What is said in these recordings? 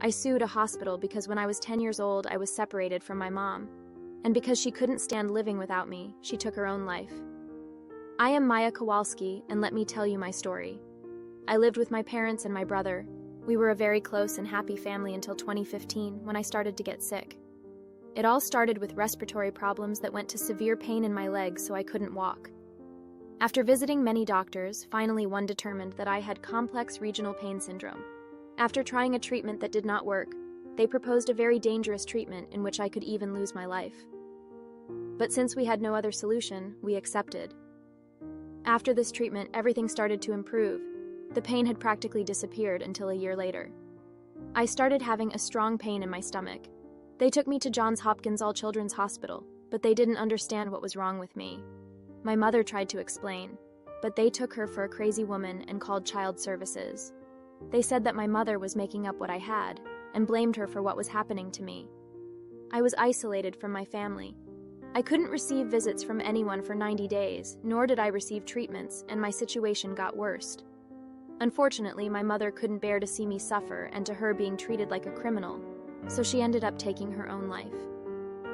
I sued a hospital because when I was 10 years old, I was separated from my mom. And because she couldn't stand living without me, she took her own life. I am Maya Kowalski, and let me tell you my story. I lived with my parents and my brother. We were a very close and happy family until 2015, when I started to get sick. It all started with respiratory problems that went to severe pain in my legs so I couldn't walk. After visiting many doctors, finally one determined that I had complex regional pain syndrome. After trying a treatment that did not work, they proposed a very dangerous treatment in which I could even lose my life. But since we had no other solution, we accepted. After this treatment, everything started to improve. The pain had practically disappeared until a year later. I started having a strong pain in my stomach. They took me to Johns Hopkins All Children's Hospital, but they didn't understand what was wrong with me. My mother tried to explain, but they took her for a crazy woman and called child services. They said that my mother was making up what I had, and blamed her for what was happening to me. I was isolated from my family. I couldn't receive visits from anyone for 90 days, nor did I receive treatments, and my situation got worse. Unfortunately, my mother couldn't bear to see me suffer and to her being treated like a criminal, so she ended up taking her own life.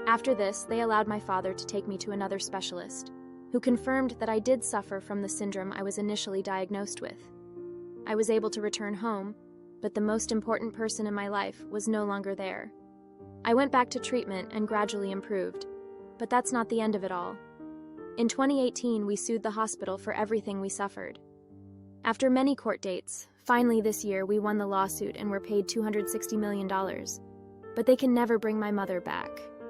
After this, they allowed my father to take me to another specialist, who confirmed that I did suffer from the syndrome I was initially diagnosed with. I was able to return home, but the most important person in my life was no longer there. I went back to treatment and gradually improved, but that's not the end of it all. In 2018, we sued the hospital for everything we suffered. After many court dates, finally this year we won the lawsuit and were paid $260 million. But they can never bring my mother back.